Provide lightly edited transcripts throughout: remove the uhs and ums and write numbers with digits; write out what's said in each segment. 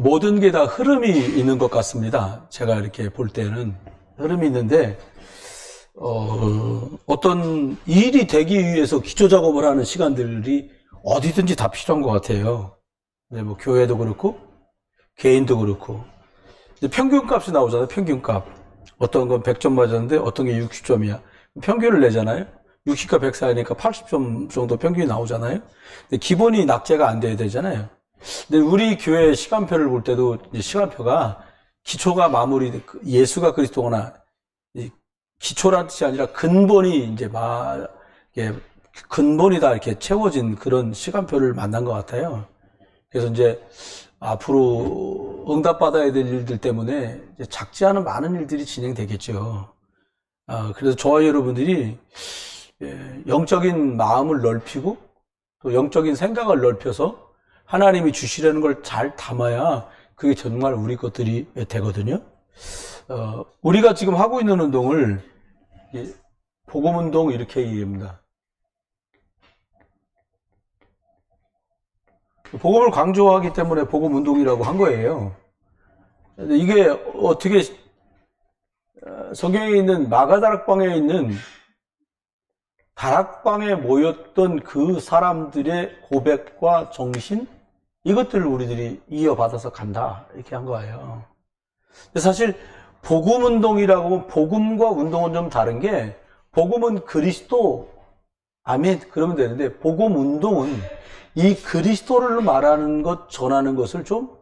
모든 게 다 흐름이 있는 것 같습니다. 제가 이렇게 볼 때는 흐름이 있는데, 어떤 일이 되기 위해서 기초 작업을 하는 시간들이 어디든지 다 필요한 것 같아요. 네, 뭐 교회도 그렇고 개인도 그렇고. 평균값이 나오잖아요. 평균값. 어떤 건 100점 맞았는데 어떤 게 60점이야. 평균을 내잖아요. 60과 100 사이니까 80점 정도 평균이 나오잖아요. 근데 기본이 낙제가 안 돼야 되잖아요. 근데 우리 교회 시간표를 볼 때도 시간표가 기초가 마무리, 예수가 그리스도거나 기초라는 뜻이 아니라 근본이 이제 근본이 다 이렇게 채워진 그런 시간표를 만난 것 같아요. 그래서 이제 앞으로 응답받아야 될 일들 때문에 이제 작지 않은 많은 일들이 진행되겠죠. 그래서 저와 여러분들이 영적인 마음을 넓히고 또 영적인 생각을 넓혀서 하나님이 주시려는 걸 잘 담아야 그게 정말 우리 것들이 되거든요. 우리가 지금 하고 있는 운동을 복음운동 이렇게 얘기합니다. 복음을 강조하기 때문에 복음운동이라고 한 거예요. 근데 이게 어떻게 성경에 있는 마가다락방에 있는 다락방에 모였던 그 사람들의 고백과 정신, 이것들을 우리들이 이어받아서 간다 이렇게 한 거예요. 근데 사실 복음운동이라고 하면 복음과 운동은 좀 다른 게, 복음은 그리스도, 아멘 그러면 되는데 복음운동은 이 그리스도를 말하는 것, 전하는 것을 좀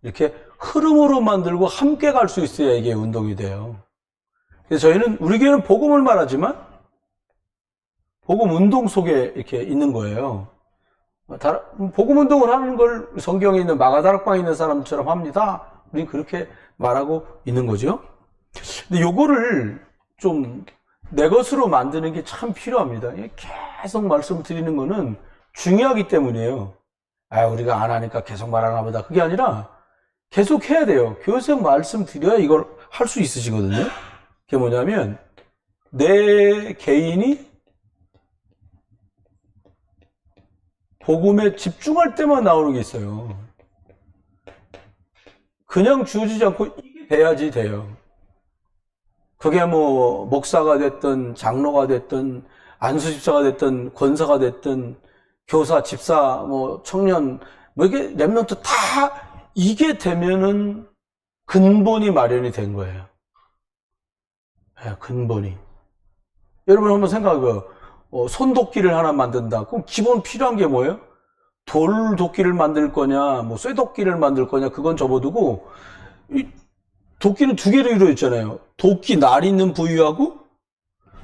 이렇게 흐름으로 만들고 함께 갈 수 있어야 이게 운동이 돼요. 그래서 저희는, 우리 교회는 복음을 말하지만 복음 운동 속에 이렇게 있는 거예요. 복음 운동을 하는 걸 성경에 있는 마가다락방에 있는 사람처럼 합니다. 우리 그렇게 말하고 있는 거죠. 근데 요거를 좀 내 것으로 만드는 게 참 필요합니다. 계속 말씀드리는 거는 중요하기 때문이에요. 우리가 안 하니까 계속 말하나 보다. 그게 아니라 계속 해야 돼요. 계속 말씀드려야 이걸 할 수 있으시거든요. 그게 뭐냐면, 내 개인이 복음에 집중할 때만 나오는 게 있어요. 그냥 주어지지 않고 이게 돼야지 돼요. 그게 뭐 목사가 됐든 장로가 됐든 안수집사가 됐든 권사가 됐든 교사, 집사, 뭐 청년, 뭐 이게 랩런트 다 이게 되면은 근본이 마련이 된 거예요. 근본이. 여러분 한번 생각해봐요. 손도끼를 하나 만든다. 그럼 기본 필요한 게 뭐예요? 돌도끼를 만들 거냐, 뭐 쇠도끼를 만들 거냐, 그건 접어두고, 이 도끼는 두 개로 이루어져 있잖아요. 도끼 날 있는 부위하고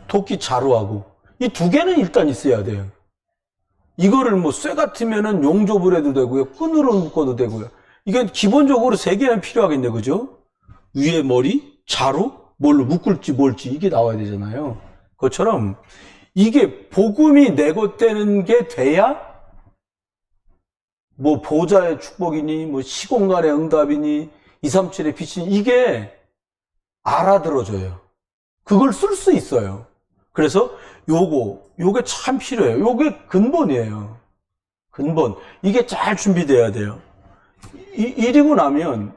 도끼 자루하고, 이 두 개는 일단 있어야 돼요. 이거를 뭐 쇠 같으면은 용접을 해도 되고요, 끈으로 묶어도 되고요. 이게 기본적으로 세 개는 필요하겠네, 그죠? 위에 머리, 자루, 뭘로 묶을지 뭘지 이게 나와야 되잖아요. 그것처럼 이게 복음이 내 것 되는 게 돼야, 뭐 보좌의 축복이니 뭐 시공간의 응답이니 237의 빛이니 이게 알아들어져요. 그걸 쓸 수 있어요. 그래서 요게 참 필요해요. 요게 근본이에요. 근본. 이게 잘 준비돼야 돼요. 이리고 나면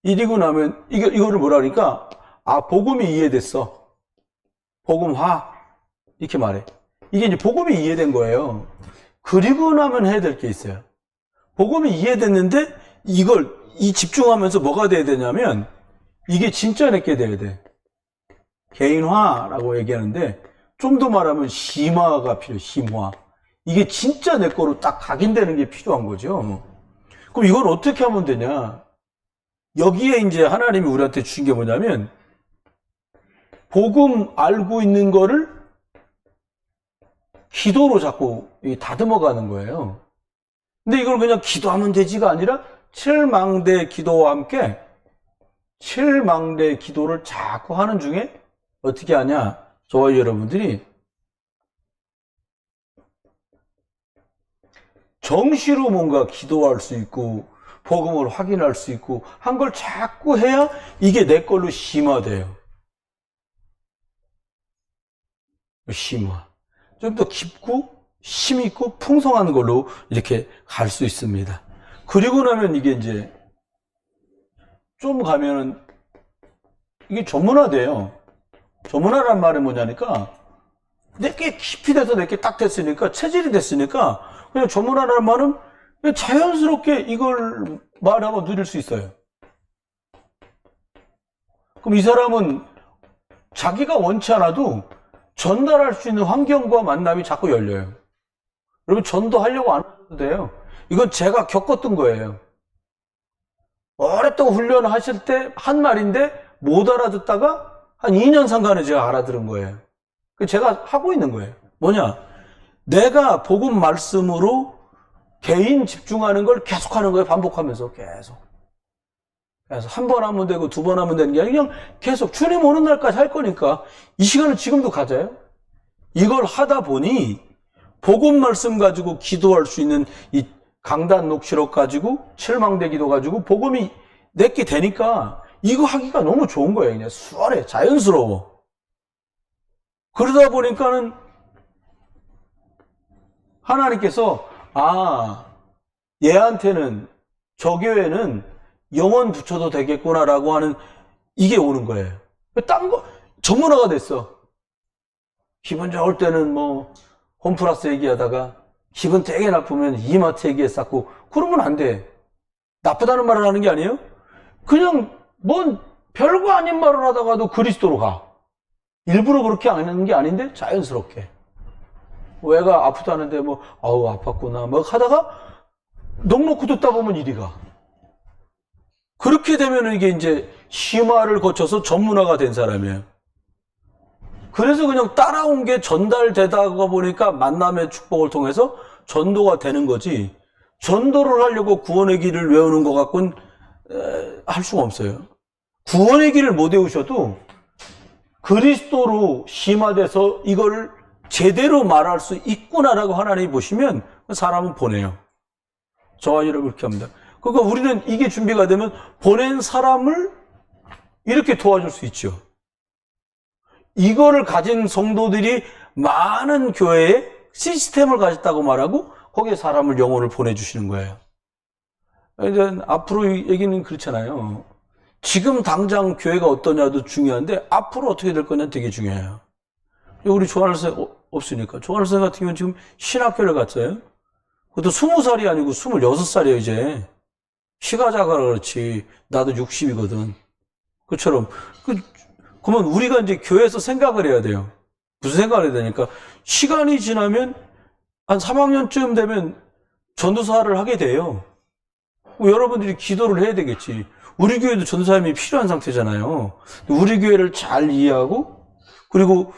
이거를 뭐라 그러니까, 복음이 이해됐어. 복음화. 이렇게 말해. 이게 이제 복음이 이해된 거예요. 그리고 나면 해야 될 게 있어요. 복음이 이해됐는데 이 집중하면서 뭐가 돼야 되냐면, 이게 진짜 내게 돼야 돼. 개인화라고 얘기하는데, 좀 더 말하면 심화가 필요해. 심화. 이게 진짜 내 거로 딱 각인되는 게 필요한 거죠. 그럼 이걸 어떻게 하면 되냐? 여기에 이제 하나님이 우리한테 주신 게 뭐냐면, 복음 알고 있는 거를 기도로 자꾸 다듬어 가는 거예요. 근데 이걸 그냥 기도하면 되지가 아니라, 칠망대 기도와 함께 칠망대 기도를 자꾸 하는 중에 어떻게 하냐? 저와 여러분들이 정시로 뭔가 기도할 수 있고 복음을 확인할 수 있고 한 걸 자꾸 해야 이게 내 걸로 심화돼요. 심화. 좀 더 깊고 힘있고 풍성한 걸로 이렇게 갈 수 있습니다. 그리고 나면 이게 이제 좀 가면은 이게 전문화돼요. 전문화란 말은 뭐냐니까 내게 깊이 돼서 내게 딱 됐으니까 체질이 됐으니까 그냥 전문화라는 말은 그냥 자연스럽게 이걸 말하고 누릴 수 있어요. 그럼 이 사람은 자기가 원치 않아도 전달할 수 있는 환경과 만남이 자꾸 열려요. 여러분 전도하려고 안 하셔도 돼요. 이건 제가 겪었던 거예요. 오랫동안 훈련하실 때 한 말인데 못 알아듣다가 한 2년 상간에 제가 알아들은 거예요. 제가 하고 있는 거예요. 뭐냐? 내가 복음 말씀으로 개인 집중하는 걸 계속 하는 거예요. 반복하면서 계속. 그래서 한 번 하면 되고 두 번 하면 되는 게 아니라 그냥 계속 주님 오는 날까지 할 거니까 이 시간을 지금도 가져요. 이걸 하다 보니 복음 말씀 가지고 기도할 수 있는 이 강단 녹취록 가지고 칠망대 기도 가지고 복음이 내게 되니까 이거 하기가 너무 좋은 거예요. 그냥 수월해, 자연스러워. 그러다 보니까는 하나님께서 얘한테는 저 교회는 영원 붙여도 되겠구나라고 하는 이게 오는 거예요. 딴 거 전문화가 됐어. 기분 좋을 때는 뭐 홈플러스 얘기하다가 기분 되게 나쁘면 이마트 얘기에 쌓고 그러면 안 돼. 나쁘다는 말을 하는 게 아니에요. 그냥 뭔 별거 아닌 말을 하다가도 그리스도로 가. 일부러 그렇게 안 하는 게 아닌데 자연스럽게. 애가 아프다는데 뭐 아우 아팠구나 막 하다가 넉넉히 듣다 보면 이리 가. 그렇게 되면 이게 이제 심화를 거쳐서 전문화가 된 사람이에요. 그래서 그냥 따라온 게 전달되다가 보니까 만남의 축복을 통해서 전도가 되는 거지, 전도를 하려고 구원의 길을 외우는 것 갖고는 할 수가 없어요. 구원의 길을 못 외우셔도 그리스도로 심화돼서 이걸 제대로 말할 수 있구나라고 하나님이 보시면 사람은 보내요. 저와 여러분 그렇게 합니다. 그러니까 우리는 이게 준비가 되면 보낸 사람을 이렇게 도와줄 수 있죠. 이거를 가진 성도들이 많은 교회에 시스템을 가졌다고 말하고 거기에 사람을, 영혼을 보내주시는 거예요. 이제 앞으로 얘기는 그렇잖아요. 지금 당장 교회가 어떠냐도 중요한데 앞으로 어떻게 될 거냐 되게 중요해요. 우리 조한을 선 없으니까. 조한을 선 같은 경우는 지금 신학교를 갔어요. 그것도 20살이 아니고 26살이에요 이제. 키가 작아라 그렇지. 나도 60이거든. 그처럼. 그러면 우리가 이제 교회에서 생각을 해야 돼요. 무슨 생각을 해야 되니까 시간이 지나면 한 3학년쯤 되면 전도사를 하게 돼요. 여러분들이 기도를 해야 되겠지. 우리 교회도 전도사님이 필요한 상태잖아요. 우리 교회를 잘 이해하고 그리고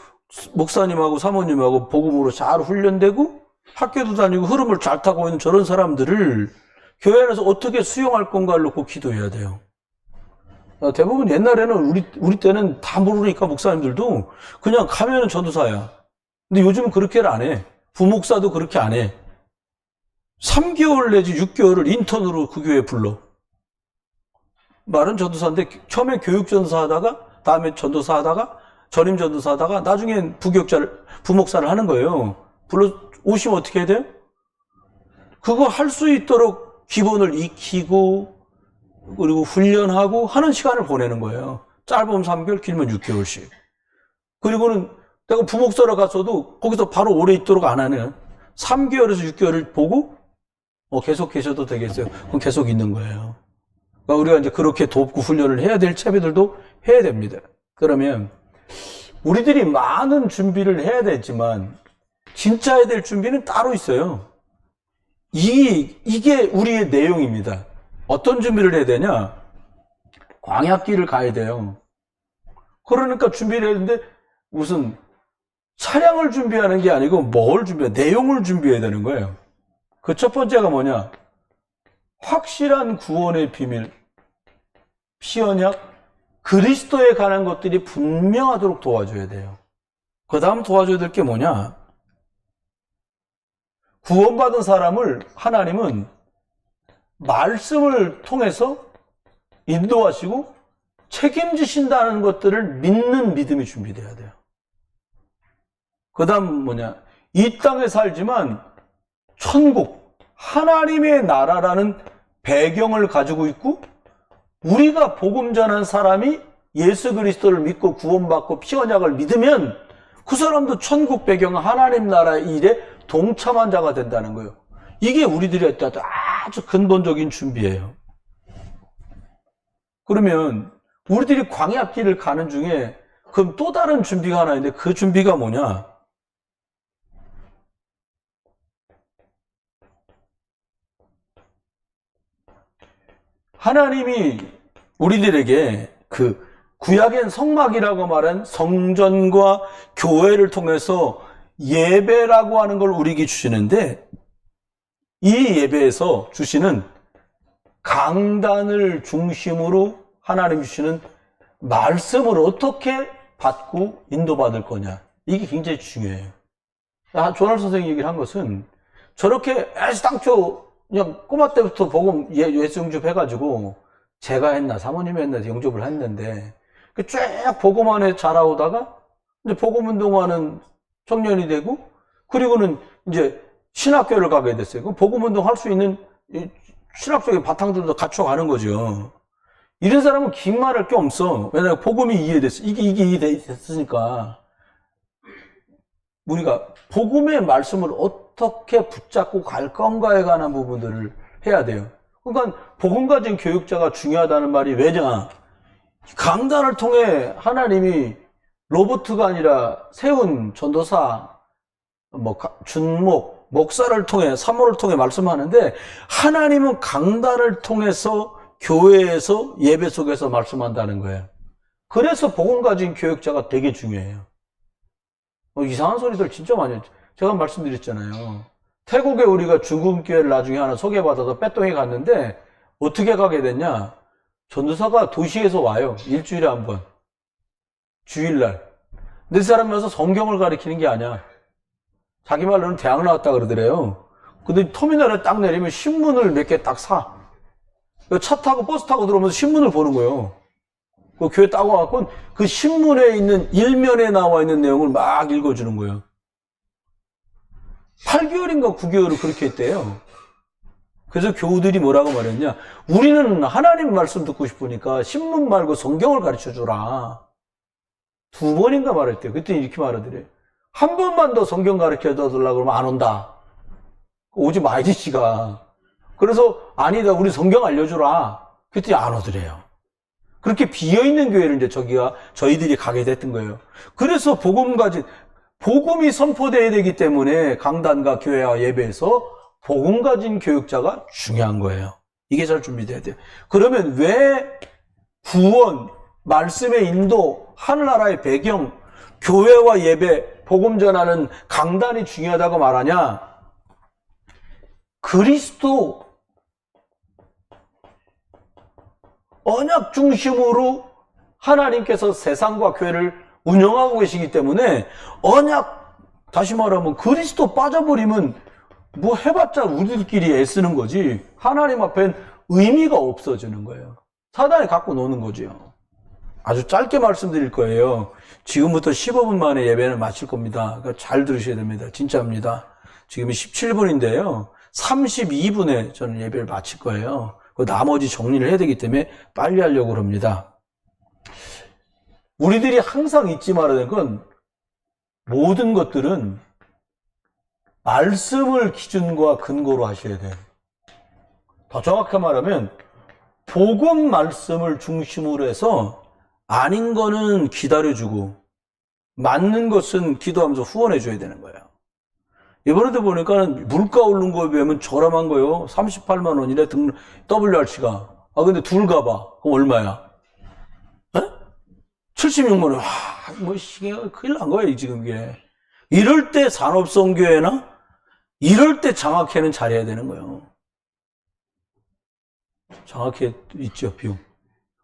목사님하고 사모님하고 복음으로 잘 훈련되고 학교도 다니고 흐름을 잘 타고 있는 저런 사람들을 교회 안에서 어떻게 수용할 건가를 놓고 기도해야 돼요. 대부분 옛날에는 우리 때는 다 모르니까 목사님들도 그냥 가면은 전도사야. 근데 요즘은 그렇게를 안 해. 부목사도 그렇게 안 해. 3개월 내지 6개월을 인턴으로 그 교회에 불러. 말은 전도사인데 처음에 교육전도사 하다가 다음에 전도사 하다가 전임 전도사 하다가 나중엔 부목사를 하는 거예요. 불러 오시면 어떻게 해야 돼요? 그거 할 수 있도록 기본을 익히고 그리고 훈련하고 하는 시간을 보내는 거예요. 짧으면 3개월, 길면 6개월씩. 그리고는 내가 부목사로 갔어도 거기서 바로 오래 있도록 안 하는 3개월에서 6개월을 보고 계속 계셔도 되겠어요. 그럼 계속 있는 거예요. 그러니까 우리가 이제 그렇게 돕고 훈련을 해야 될 채비들도 해야 됩니다. 그러면 우리들이 많은 준비를 해야 되지만 진짜 해야 될 준비는 따로 있어요. 이게 우리의 내용입니다. 어떤 준비를 해야 되냐? 광야길을 가야 돼요. 그러니까 준비를 해야 되는데 무슨 차량을 준비하는 게 아니고 뭘 준비해야, 내용을 준비해야 되는 거예요. 그 첫 번째가 뭐냐? 확실한 구원의 비밀, 피언약, 그리스도에 관한 것들이 분명하도록 도와줘야 돼요. 그 다음 도와줘야 될 게 뭐냐? 구원받은 사람을 하나님은 말씀을 통해서 인도하시고 책임지신다는 것들을 믿는 믿음이 준비돼야 돼요. 그 다음 뭐냐? 이 땅에 살지만 천국, 하나님의 나라라는 배경을 가지고 있고 우리가 복음 전한 사람이 예수 그리스도를 믿고 구원받고 피 언약을 믿으면 그 사람도 천국 배경 하나님 나라 일에 동참한 자가 된다는 거예요. 이게 우리들이 아주 근본적인 준비예요. 그러면 우리들이 광야길을 가는 중에 그럼 또 다른 준비가 하나 있는데 그 준비가 뭐냐? 하나님이 우리들에게 그 구약엔 성막이라고 말한 성전과 교회를 통해서 예배라고 하는 걸 우리에게 주시는데 이 예배에서 주시는 강단을 중심으로 하나님 주시는 말씀을 어떻게 받고 인도받을 거냐. 이게 굉장히 중요해요. 조날 선생님이 얘기를 한 것은 저렇게 애시당초 그냥 꼬마 때부터 복음 예수 영접해가지고 제가 했나 사모님이 했나 영접을 했는데 쭉 복음 안에 자라오다가 이제 복음 운동하는 청년이 되고 그리고는 이제 신학교를 가게 됐어요. 그럼 복음 운동 할 수 있는 신학적인 바탕들도 갖춰가는 거죠. 이런 사람은 긴 말할 게 없어. 왜냐하면 복음이 이해됐어. 이게 이해됐으니까 우리가 복음의 말씀을 어떻게 붙잡고 갈 건가에 관한 부분들을 해야 돼요. 그러니까 복음 가진 교육자가 중요하다는 말이 왜냐? 강단을 통해 하나님이 로버트가 아니라 세운 전도사, 준목, 목사를 통해, 사모를 통해 말씀하는데 하나님은 강단을 통해서 교회에서 예배 속에서 말씀한다는 거예요. 그래서 복음 가진 교육자가 되게 중요해요. 이상한 소리들 진짜 많이 했죠. 제가 말씀드렸잖아요. 태국에 우리가 중국교회를 나중에 하나 소개받아서 빼똥에 갔는데 어떻게 가게 됐냐? 전도사가 도시에서 와요. 일주일에 한 번. 주일날. 근데 그 사람이 와서 성경을 가르치는 게 아니야. 자기 말로는 대학 나왔다 그러더래요. 근데 터미널에 딱 내리면 신문을 몇 개 딱 사. 차 타고 버스 타고 들어오면서 신문을 보는 거예요. 그 교회 따고 와갖고 그 신문에 있는 일면에 나와 있는 내용을 막 읽어주는 거예요. 8개월인가 9개월을 그렇게 했대요. 그래서 교우들이 뭐라고 말했냐? 우리는 하나님 말씀 듣고 싶으니까 신문 말고 성경을 가르쳐 주라. 2번인가 말했대요. 그때 이렇게 말하더래요. 한 번만 더 성경 가르쳐 달라고 그러면 안 온다. 오지 마이지 씨가. 그래서 아니다 우리 성경 알려주라. 그때 안 오더래요. 그렇게 비어있는 교회를 이제 저희들이 가게 됐던 거예요. 그래서 복음이 선포되어야 되기 때문에 강단과 교회와 예배에서 복음 가진 교육자가 중요한 거예요. 이게 잘 준비돼야 돼요. 그러면 왜 구원, 말씀의 인도, 하늘나라의 배경, 교회와 예배, 복음 전하는 강단이 중요하다고 말하냐? 그리스도 언약 중심으로 하나님께서 세상과 교회를 운영하고 계시기 때문에 언약, 다시 말하면 그리스도 빠져버리면 뭐 해봤자 우리들끼리 애쓰는 거지 하나님 앞엔 의미가 없어지는 거예요. 사단이 갖고 노는 거죠. 아주 짧게 말씀드릴 거예요. 지금부터 15분 만에 예배는 마칠 겁니다. 그러니까 잘 들으셔야 됩니다. 진짜입니다. 지금이 17분인데요. 32분에 저는 예배를 마칠 거예요. 나머지 정리를 해야 되기 때문에 빨리 하려고 합니다. 우리들이 항상 잊지 말아야 되는 건 모든 것들은 말씀을 기준과 근거로 하셔야 돼요. 더 정확하게 말하면 복음 말씀을 중심으로 해서 아닌 거는 기다려주고 맞는 것은 기도하면서 후원해줘야 되는 거예요. 이번에도 보니까 물가 오른 거에 비하면 저렴한 거요. 38만 원이래 WRC가. 근데 둘 가봐. 그럼 얼마야? 76만 원. 이게 큰일 난 거예요, 지금 이게. 이럴 때 산업선교회나 이럴 때 장학회는 잘해야 되는 거예요. 장학회 있죠, 비용.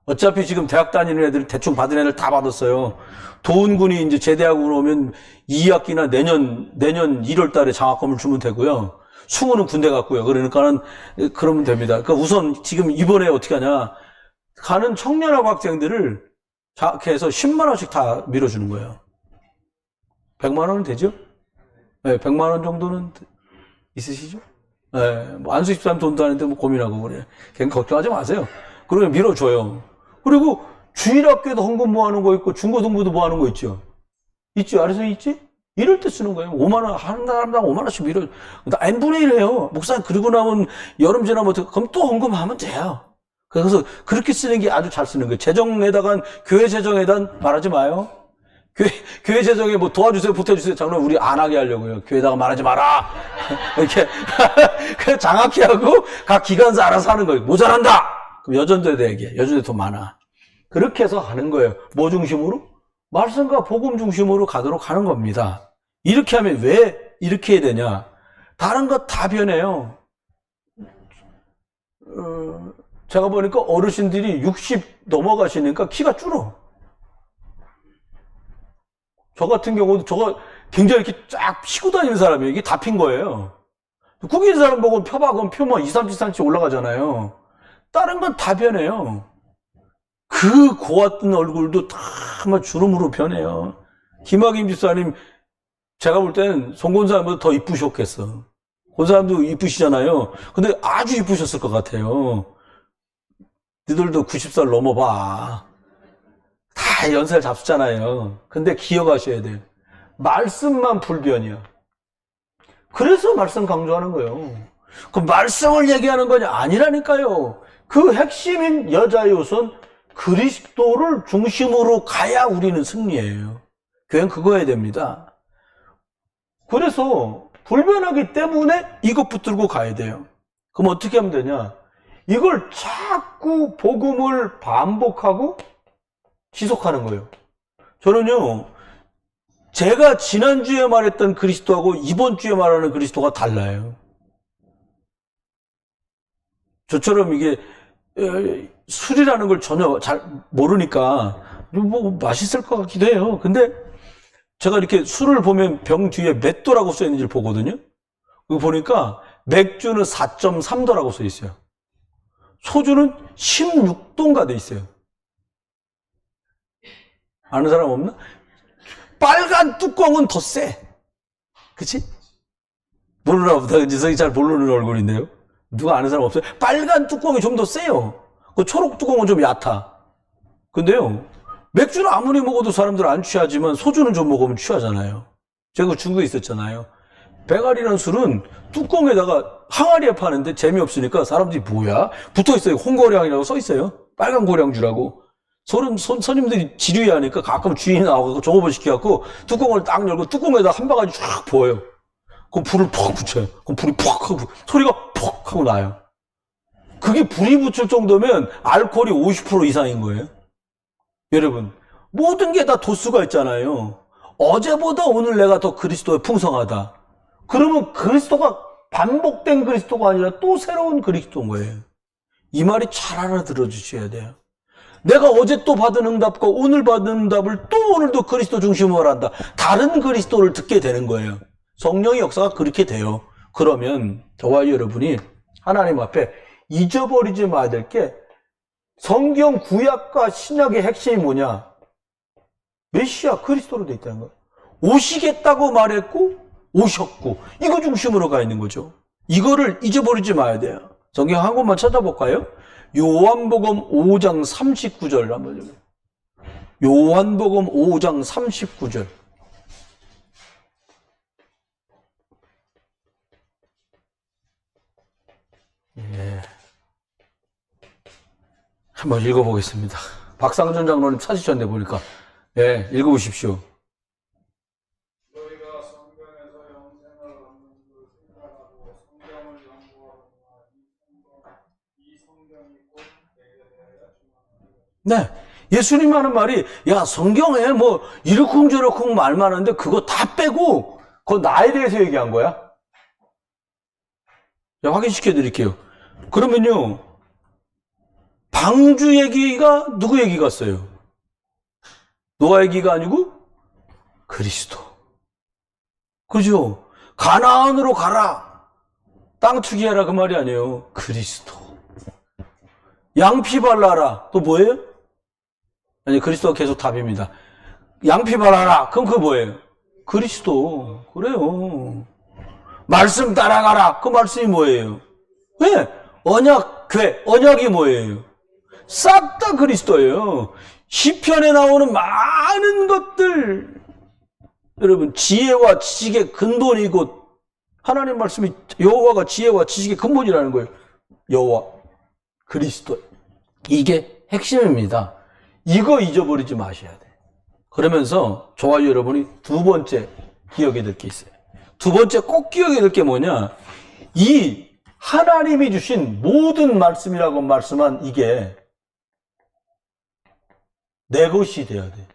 어차피 지금 대학 다니는 애들 대충 받은 애들 다 받았어요. 도은군이 이제 제대하고 오면 2학기나 내년 1월 달에 장학금을 주면 되고요. 승우는 군대 갔고요. 그러니까는 그러면 됩니다. 그러니까 우선 지금 이번에 어떻게 하냐. 가는 청년하고 학생들을 장학회에서 10만 원씩 다 밀어주는 거예요. 100만 원은 되죠? 네, 100만 원 정도는 있으시죠? 네, 뭐 안수 집사님 돈도 아닌데 뭐 고민하고 그래. 그냥 걱정하지 마세요. 그러면 밀어줘요. 그리고 주일학교에도 헌금 모아놓은 거 있고 중고등부도 모아놓은 거 있죠. 있죠. 아래서 있지? 이럴 때 쓰는 거예요. 5만 원, 한 사람당 5만 원씩 밀어. n분의 1 해요. 목사님, 그리고 나면 여름 지나면 어떻게, 그럼 또 헌금하면 돼요. 그래서 그렇게 쓰는 게 아주 잘 쓰는 거예요. 재정에다가, 교회 재정에다 말하지 마요. 교회 재정에 뭐 도와주세요, 보태주세요. 장로 우리 안 하게 하려고요. 교회에다가 말하지 마라. 이렇게. 그냥 장악히 하고 각 기관사 알아서 하는 거예요. 모자란다! 그럼 여전도에도 얘기해. 여전도에 더 많아. 그렇게 해서 하는 거예요. 뭐 중심으로? 말씀과 복음 중심으로 가도록 하는 겁니다. 이렇게 하면 왜 이렇게 해야 되냐? 다른 거 다 변해요. 제가 보니까 어르신들이 60 넘어가시니까 키가 줄어. 저 같은 경우도 저거 굉장히 이렇게 쫙 피고 다니는 사람이에요. 이게 다 핀 거예요. 국인 사람 보고 펴봐, 그럼 표면 2, 30cm 올라가잖아요. 다른 건 다 변해요. 그 고왔던 얼굴도 다 주름으로 변해요. 김학임 집사님, 제가 볼 때는 송 권사님보다 더 이쁘셨겠어. 권사님도 이쁘시잖아요. 근데 아주 이쁘셨을 것 같아요. 니들도 90살 넘어봐. 다 연세를 잡수잖아요. 근데 기억하셔야 돼요. 말씀만 불변이야. 그래서 말씀 강조하는 거예요. 그 말씀을 얘기하는 거냐? 아니라니까요. 그 핵심인 여자 요소는 그리스도를 중심으로 가야 우리는 승리해요. 교회는 그거 해야 됩니다. 그래서 불변하기 때문에 이것 붙들고 가야 돼요. 그럼 어떻게 하면 되냐? 이걸 자꾸 복음을 반복하고 지속하는 거예요. 저는요, 제가 지난주에 말했던 그리스도하고 이번 주에 말하는 그리스도가 달라요. 저처럼 이게 술이라는 걸 전혀 잘 모르니까 뭐 맛있을 것 같기도 해요. 근데 제가 이렇게 술을 보면 병 뒤에 몇 도라고 써 있는지를 보거든요. 그거 보니까 맥주는 4.3도라고 써 있어요. 소주는 16도인가 돼 있어요. 아는 사람 없나? 빨간 뚜껑은 더 세. 그치? 모르나 보다. 지성이 잘 모르는 얼굴인데요. 누가 아는 사람 없어요? 빨간 뚜껑이 좀 더 세요. 그 초록 뚜껑은 좀 얕아. 근데요, 맥주는 아무리 먹어도 사람들 안 취하지만 소주는 좀 먹으면 취하잖아요. 제가 중국에 있었잖아요. 배갈이라는 술은 뚜껑에다가 항아리에 파는데 재미없으니까 사람들이 뭐야? 붙어있어요. 홍고량이라고 써있어요. 빨간 고량주라고. 손님들이 지류하니까 가끔 주인이 나와서 종업을 시켜갖고 뚜껑을 딱 열고 뚜껑에다 한 바가지 쫙 부어요. 그럼 불을 퍽 붙여요. 그럼 불이 퍽 하고 소리가 퍽 하고 나요. 그게 불이 붙을 정도면 알코올이 50% 이상인 거예요. 여러분, 모든 게 다 도수가 있잖아요. 어제보다 오늘 내가 더 그리스도에 풍성하다. 그러면 그리스도가 반복된 그리스도가 아니라 또 새로운 그리스도인 거예요. 이 말이 잘 알아들어 주셔야 돼요. 내가 어제 또 받은 응답과 오늘 받은 응답을 또 오늘도 그리스도 중심으로 한다. 다른 그리스도를 듣게 되는 거예요. 성령의 역사가 그렇게 돼요. 그러면 저와 여러분이 하나님 앞에 잊어버리지 마야 될 게 성경 구약과 신약의 핵심이 뭐냐? 메시아 그리스도로 돼 있다는 거예요. 오시겠다고 말했고 오셨고 이거 중심으로 가 있는 거죠. 이거를 잊어버리지 마야 돼요. 성경 한 권만 찾아볼까요? 요한복음 5장 39절 한번 좀. 요한복음 5장 39절. 예. 한번 읽어보겠습니다. 박상준 장로님 찾으셨네 보니까. 예, 읽어보십시오. 너희가 성경에서 영생을 얻는 줄 생각하고 성경을 연구하거나 이 성경이 곧 내게 대하여 증언하는 네. 예수님 하는 말이, 야, 성경에 뭐, 이러쿵저러쿵 말 많은데 그거 다 빼고, 그거 나에 대해서 얘기한 거야? 자, 확인시켜 드릴게요. 그러면요, 방주 얘기가 누구 얘기 같어요? 노아 얘기가 아니고 그리스도. 그죠? 가나안으로 가라. 땅 투기해라 그 말이 아니에요. 그리스도. 양피 발라라. 또 뭐예요? 아니 그리스도가 계속 답입니다. 양피 발라라. 그럼 그거 뭐예요? 그리스도. 그래요. 말씀 따라가라. 그 말씀이 뭐예요? 왜? 언약, 궤. 언약이 뭐예요? 싹 다 그리스도예요. 시편에 나오는 많은 것들, 여러분, 지혜와 지식의 근본이고, 하나님 말씀이 여호와가 지혜와 지식의 근본이라는 거예요. 여호와, 그리스도. 이게 핵심입니다. 이거 잊어버리지 마셔야 돼. 그러면서 저와 여러분이 두 번째 기억해야 될 게 있어요. 두 번째 꼭 기억해야 될 게 뭐냐? 이 하나님이 주신 모든 말씀이라고 말씀한 이게 내 것이 돼야 돼.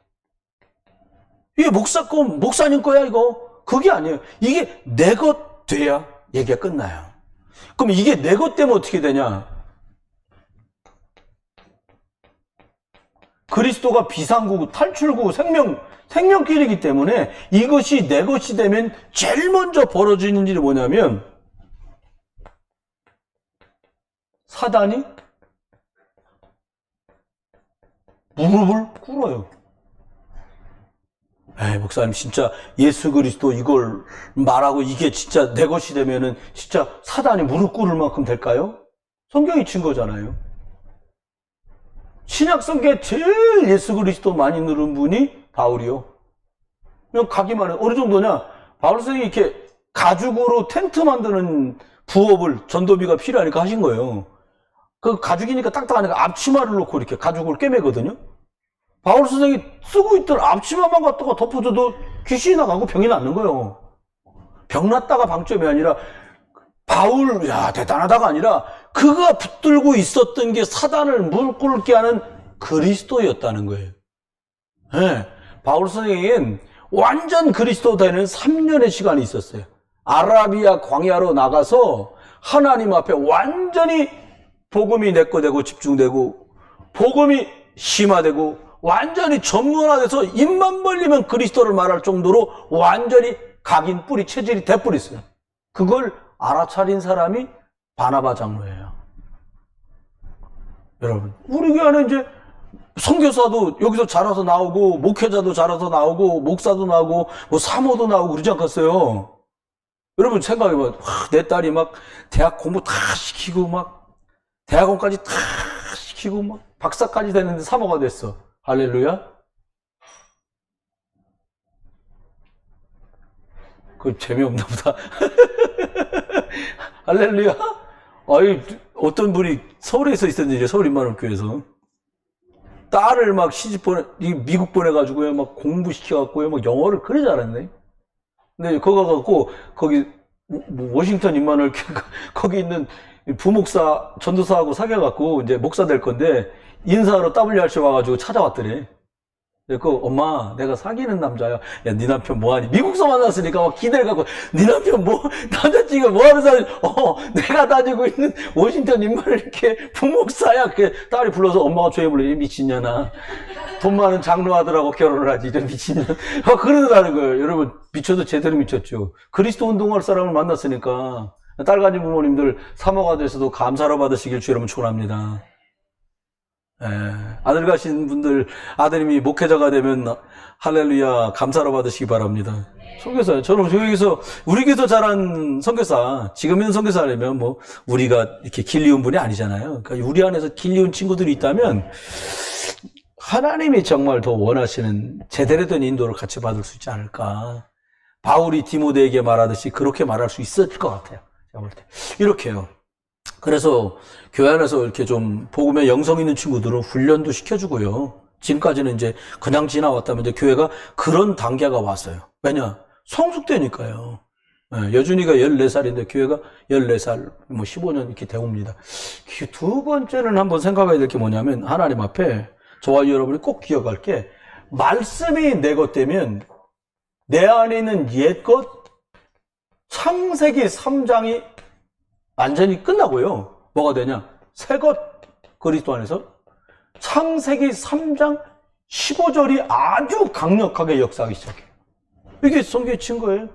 이게 목사님 거야, 이거? 그게 아니에요. 이게 내 것 돼야 얘기가 끝나요. 그럼 이게 내 것 되면 어떻게 되냐? 그리스도가 비상구구, 탈출구구, 생명길이기 때문에 이것이 내 것이 되면 제일 먼저 벌어지는 일이 뭐냐면 사단이 무릎을 꿇어요. 에이, 목사님, 진짜 예수 그리스도 이걸 말하고 이게 진짜 내 것이 되면은 진짜 사단이 무릎 꿇을 만큼 될까요? 성경이 친 거잖아요. 신약 성경에 제일 예수 그리스도 많이 누른 분이 바울이요. 그냥 가기만 해. 어느 정도냐? 바울 선생님이 이렇게 가죽으로 텐트 만드는 부업을 전도비가 필요하니까 하신 거예요. 그 가죽이니까 딱딱하니까 앞치마를 놓고 이렇게 가죽을 꿰매거든요. 바울 선생이 쓰고 있던 앞치마만 갖다가 덮어줘도 귀신이 나가고 병이 낫는 거예요. 병 났다가 방점이 아니라 바울, 야, 대단하다가 아니라 그가 붙들고 있었던 게 사단을 무릎 꿇게 하는 그리스도였다는 거예요. 네. 바울 선생은 완전 그리스도 되는 3년의 시간이 있었어요. 아라비아 광야로 나가서 하나님 앞에 완전히 복음이 내 거 되고 집중되고 복음이 심화되고 완전히 전문화돼서 입만 벌리면 그리스도를 말할 정도로 완전히 각인 뿌리 체질이 돼버렸어요. 그걸 알아차린 사람이 바나바 장로예요. 여러분, 우리 교회는 이제 선교사도 여기서 자라서 나오고 목회자도 자라서 나오고 목사도 나오고 뭐 사모도 나오고 그러지 않겠어요? 여러분 생각해봐요. 내 딸이 막 대학 공부 다 시키고 막 대학원까지 다 시키고 막 박사까지 됐는데 사모가 됐어. 할렐루야? 그 재미없나 보다. 할렐루야? 아이, 어떤 분이 서울에서 있었는데, 서울 인만원교회에서. 딸을 막 시집 미국 보내가지고요, 막 공부시켜갖고요, 막 영어를 그래 잘했네. 근데 거기 가갖고, 거기, 워싱턴 인만원교회, 거기 있는 부목사, 전도사하고 사귀어갖고, 이제 목사 될 건데, 인사하러 WRC 와가지고 찾아왔더래. 그 엄마, 내가 사귀는 남자야. 야, 네 남편 뭐하니? 미국서 만났으니까 막 기대를 갖고, 네 남편 남자친구가 뭐하는 사람이? 내가 다니고 있는 워싱턴 인만을 이렇게 부목사야. 그 딸이 불러서 엄마가 조회 불러. 미친년아. 돈 많은 장로아들하고 결혼을 하지. 이런 미친년. 그러더라는 거예요. 여러분, 미쳐도 제대로 미쳤죠. 그리스도 운동할 사람을 만났으니까. 딸 가진 부모님들 사모가 돼서도 감사로 받으시길 주 여러분 축원합니다. 아들 가신 분들, 아드님이 목회자가 되면 할렐루야 감사로 받으시기 바랍니다. 선교사, 저는 여기서 우리 교회에서 자란 선교사, 지금 있는 선교사라면 뭐 우리가 이렇게 길리운 분이 아니잖아요. 그러니까 우리 안에서 길리운 친구들이 있다면 하나님이 정말 더 원하시는 제대로 된 인도를 같이 받을 수 있지 않을까. 바울이 디모데에게 말하듯이 그렇게 말할 수 있을 것 같아요. 제가 볼 때 이렇게요. 그래서 교회 안에서 이렇게 좀 복음에 영성 있는 친구들은 훈련도 시켜주고요. 지금까지는 이제 그냥 지나왔다면 이제 교회가 그런 단계가 왔어요. 왜냐? 성숙되니까요. 여준이가 14살인데 교회가 14살, 15년 이렇게 되옵니다. 두 번째는 한번 생각해야 될 게 뭐냐면 하나님 앞에 저와 여러분이 꼭 기억할 게 말씀이 내 것 되면 내 안에 있는 옛것 창세기 3장이 완전히 끝나고요. 뭐가 되냐? 새것 그리스도 안에서 창세기 3장 15절이 아주 강력하게 역사하기 시작해요. 이게 성경에 친 거예요.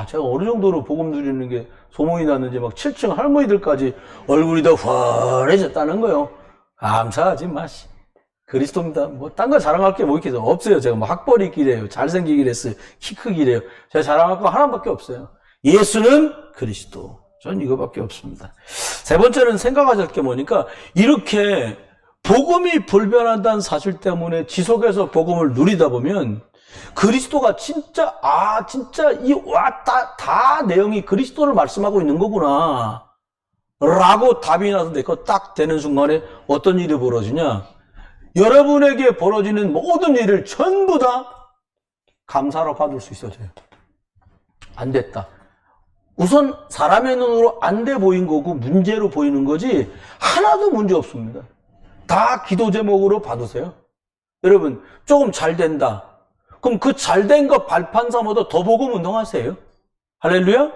제가 어느 정도로 복음 누리는 게 소문이 났는지 막 7층 할머니들까지 얼굴이 더 환해졌다는 거예요. 감사하지 마시. 그리스도입니다. 뭐 딴 거 자랑할 게 뭐 이렇게 없어요. 제가 뭐 학벌이 기래요. 잘생기기를 했어요. 키 크기래요. 제가 자랑할 거 하나밖에 없어요. 예수는 그리스도. 전 이거밖에 없습니다. 세 번째는 생각하실 게 뭐니까 이렇게 복음이 불변한다는 사실 때문에 지속해서 복음을 누리다 보면 그리스도가 진짜 진짜 다 내용이 그리스도를 말씀하고 있는 거구나 라고 답이 나서 내거 딱 되는 순간에 어떤 일이 벌어지냐, 여러분에게 벌어지는 모든 일을 전부 다 감사로 받을 수 있어져요. 안 됐다. 우선 사람의 눈으로 안 돼 보인 거고 문제로 보이는 거지 하나도 문제 없습니다. 다 기도 제목으로 받으세요. 여러분 조금 잘 된다. 그럼 그 잘된 거 발판 삼아도 더 복음 운동하세요. 할렐루야.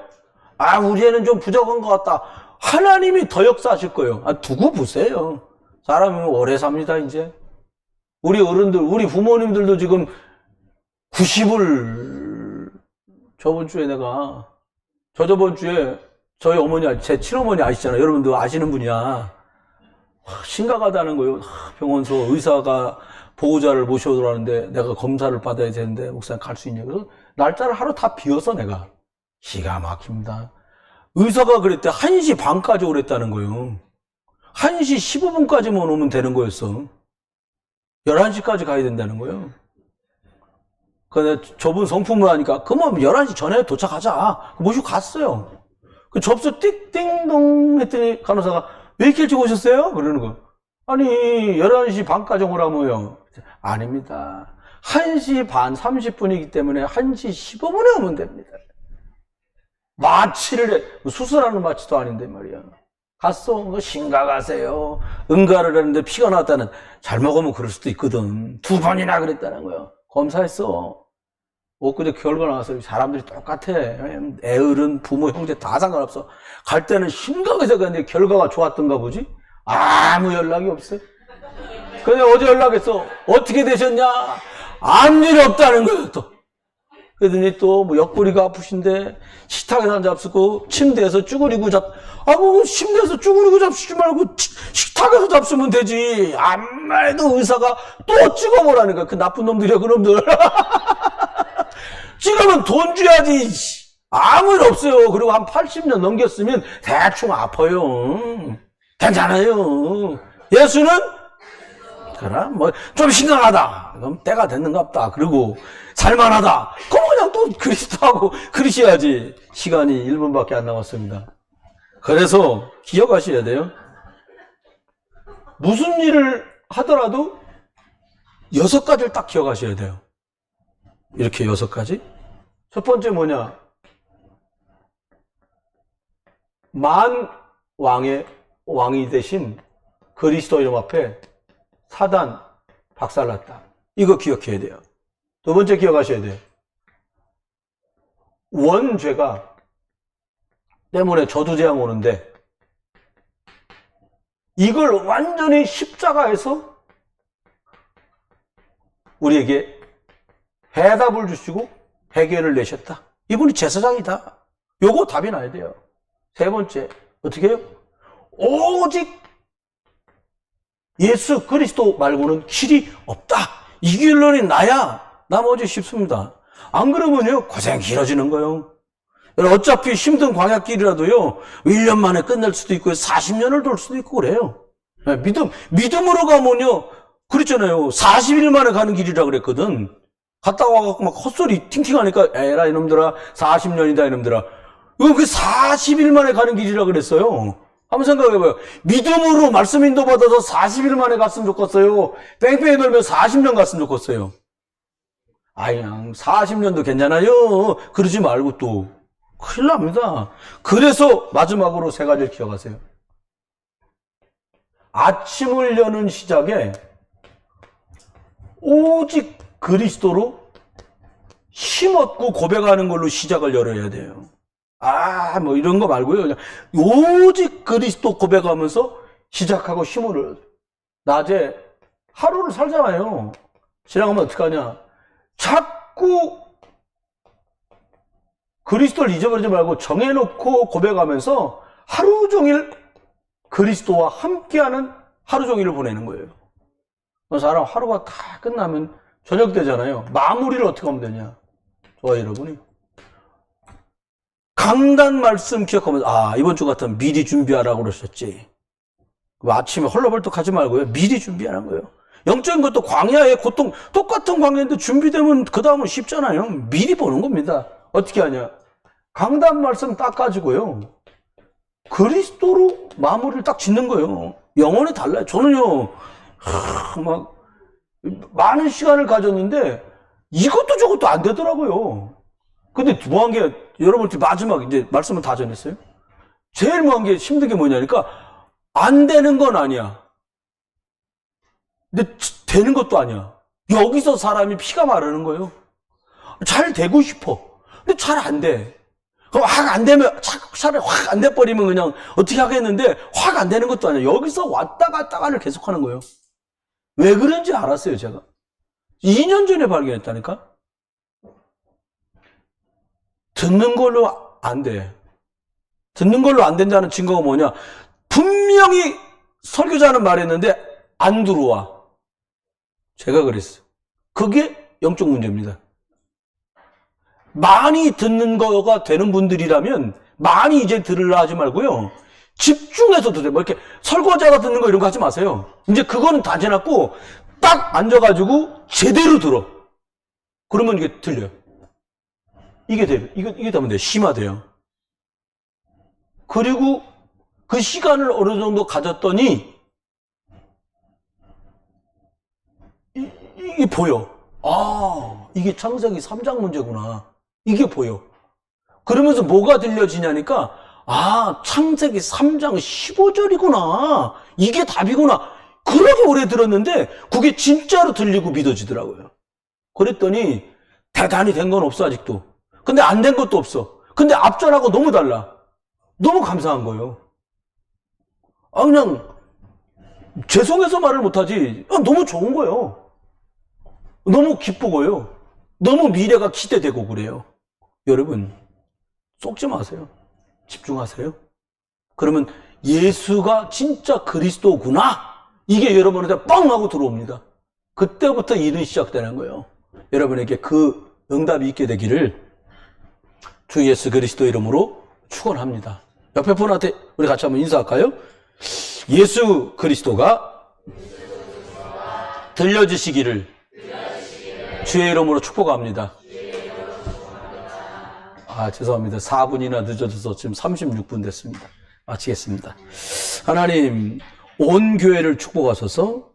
우리 애는 좀 부족한 것 같다. 하나님이 더 역사하실 거예요. 두고 보세요. 사람은 오래 삽니다. 이제 우리 어른들, 우리 부모님들도 지금 90을 저번 주에 저번 주에 저희 어머니, 제 친어머니 아시잖아요. 여러분들 아시는 분이야. 심각하다는 거예요. 병원서 의사가 보호자를 모셔오라는데 내가 검사를 받아야 되는데 목사님 갈 수 있냐. 그래서 날짜를 하루 다 비워서 내가. 기가 막힙니다. 의사가 그랬대. 1시 반까지 오랬다는 거예요. 1시 15분까지만 오면 되는 거였어. 11시까지 가야 된다는 거예요. 그래서 저분 성품을 하니까 그럼 11시 전에 도착하자. 모시고 갔어요. 그 접수 띵띵동 했더니 간호사가 왜 이렇게 일찍 오셨어요? 그러는 거예요. 아니 11시 반까지 오라고요. 아닙니다. 1시 반 30분이기 때문에 1시 15분에 오면 됩니다. 마취를 해. 수술하는 마취도 아닌데 말이야. 갔어. 심각하세요. 응가를 하는데 피가 났다는. 잘 먹으면 그럴 수도 있거든. 2번이나 그랬다는 거예요. 검사했어. 엊그제 결과 나왔어요. 사람들이 똑같아. 애들은 부모, 형제 다 상관없어. 갈 때는 심각해서 갔는데 결과가 좋았던가 보지? 아무 연락이 없어요. 근데 어제 연락했어. 어떻게 되셨냐? 아무 일 없다는 거예요, 또. 그러더니 또 옆구리가 아프신데 식탁에서 잡수고 침대에서 쭈그리고 침대에서 쭈그리고 잡수지 말고 식탁에서 잡수면 되지. 아무래도 의사가 또 찍어보라는 거야. 그 나쁜 놈들이야, 그놈들. 찍으면 돈 줘야지. 아무 일 없어요. 그리고 한 80년 넘겼으면 대충 아파요. 괜찮아요. 예수는 그럼 좀 심각하다. 그럼 때가 됐는갑다. 그리고 살만하다. 그럼 그냥 또 그리스도하고 그러셔야지. 시간이 1분밖에 안 남았습니다. 그래서 기억하셔야 돼요. 무슨 일을 하더라도 6가지를 딱 기억하셔야 돼요. 이렇게 6가지. 첫 번째 뭐냐? 왕이 되신 그리스도 이름 앞에 사단 박살났다. 이거 기억해야 돼요. 두 번째 기억하셔야 돼요. 원죄가 때문에 저주재앙 오는데 이걸 완전히 십자가에서 우리에게 해답을 주시고 해결을 내셨다. 이분이 제사장이다. 요거 답이 나야 돼요. 세 번째 어떻게 해요? 오직 예수 그리스도 말고는 길이 없다. 이 결론이 나야 나머지 쉽습니다. 안 그러면요 고생 길어지는 거예요. 어차피 힘든 광야길이라도요 1년 만에 끝낼 수도 있고 40년을 돌 수도 있고 그래요. 믿음으로 가면요 그랬잖아요. 40일 만에 가는 길이라 그랬거든. 갔다 와갖고 막 헛소리 팅팅하니까 에라 이놈들아 40년이다 이놈들아. 이거 그 40일 만에 가는 길이라 그랬어요. 한번 생각해봐요. 믿음으로 말씀 인도 받아서 40일 만에 갔으면 좋겠어요. 뺑뺑이 돌면 40년 갔으면 좋겠어요. 그냥 40년도 괜찮아요. 그러지 말고 또 큰일 납니다. 그래서 마지막으로 3가지를 기억하세요. 아침을 여는 시작에 오직 그리스도로 힘 얻고 고백하는 걸로 시작을 열어야 돼요. 이런 거 말고요. 그냥 오직 그리스도 고백하면서 시작하고 힘을 얻어요. 낮에 하루를 살잖아요. 지나가면 어떡하냐. 자꾸 그리스도를 잊어버리지 말고 정해놓고 고백하면서 하루 종일 그리스도와 함께하는 하루 종일을 보내는 거예요. 사람 하루가 다 끝나면 저녁 되잖아요. 마무리를 어떻게 하면 되냐. 저와 여러분이 강단 말씀 기억하면서, 아, 이번 주 같으면 미리 준비하라고 그러셨지. 아침에 헐레벌떡 하지 말고요. 미리 준비하는 거예요. 영적인 것도 광야의 고통, 똑같은 광야인데 준비되면 그 다음은 쉽잖아요. 미리 보는 겁니다. 어떻게 하냐. 강단 말씀 딱 가지고요. 그리스도로 마무리를 딱 짓는 거예요. 영혼이 달라요. 저는요, 막, 많은 시간을 가졌는데, 이것도 저것도 안 되더라고요. 근데 무한 게, 여러분들 마지막 이제 말씀은 다 전했어요. 제일 무한 게 힘든 게 뭐냐니까, 안 되는 건 아니야. 근데 되는 것도 아니야. 여기서 사람이 피가 마르는 거예요. 잘 되고 싶어. 근데 잘 안 돼. 그럼 확 안 되면, 차라리 확 안 돼버리면 그냥 어떻게 하겠는데, 확 안 되는 것도 아니야. 여기서 왔다 갔다가를 계속 하는 거예요. 왜 그런지 알았어요, 제가. 2년 전에 발견했다니까? 듣는 걸로 안 돼. 듣는 걸로 안 된다는 증거가 뭐냐? 분명히 설교자는 말했는데, 안 들어와. 제가 그랬어요. 그게 영적 문제입니다. 많이 듣는 거가 되는 분들이라면 많이 이제 들으려 하지 말고요. 집중해서 들으세요. 뭐 이렇게 설거지하다 듣는 거 이런 거 하지 마세요. 이제 그거는 다 지났고 딱 앉아가지고 제대로 들어. 그러면 이게 들려요. 이게 돼요. 이게 되면 돼요. 심화돼요. 그리고 그 시간을 어느 정도 가졌더니 이게 보여. 아, 이게 창세기 3장 문제구나. 이게 보여. 그러면서 뭐가 들려지냐니까, 아, 창세기 3장 15절이구나. 이게 답이구나. 그렇게 오래 들었는데, 그게 진짜로 들리고 믿어지더라고요. 그랬더니, 대단히 된 건 없어, 아직도. 근데 안 된 것도 없어. 근데 앞전하고 너무 달라. 너무 감사한 거예요. 아, 그냥, 죄송해서 말을 못하지. 너무 좋은 거예요. 너무 기쁘고요. 너무 미래가 기대되고 그래요. 여러분, 속지 마세요. 집중하세요. 그러면 예수가 진짜 그리스도구나. 이게 여러분한테 뻥 하고 들어옵니다. 그때부터 일은 시작되는 거예요. 여러분에게 그 응답이 있게 되기를 주 예수 그리스도 이름으로 축원합니다. 옆에 분한테 우리 같이 한번 인사할까요? 예수 그리스도가 들려주시기를 주의 이름으로 축복합니다. 아, 죄송합니다. 4분이나 늦어져서 지금 36분 됐습니다. 마치겠습니다. 하나님, 온 교회를 축복하셔서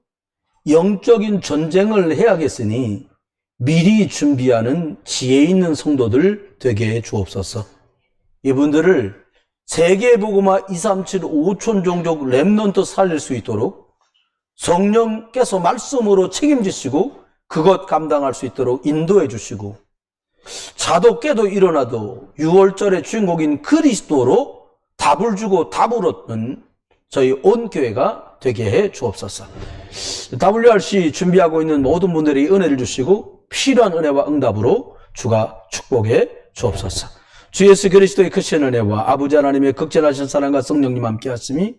영적인 전쟁을 해야겠으니 미리 준비하는 지혜 있는 성도들 되게 해 주옵소서. 이분들을 세계복음화 237 5천 종족 렘넌트 살릴 수 있도록 성령께서 말씀으로 책임지시고 그것 감당할 수 있도록 인도해 주시고 자도 깨도 일어나도 6월절의 주인공인 그리스도로 답을 주고 답을 얻는 저희 온 교회가 되게 해 주옵소서. WRC 준비하고 있는 모든 분들이 은혜를 주시고 필요한 은혜와 응답으로 주가 축복해 주옵소서. 주 예수 그리스도의 크신 은혜와 아버지 하나님의 극진하신 사랑과 성령님 함께 하심이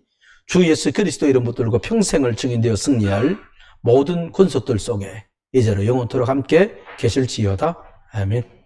주 예수 그리스도 이름 붙들고 평생을 증인되어 승리할 모든 권속들 속에 이제로 영원토록 함께 계실지어다. 아멘.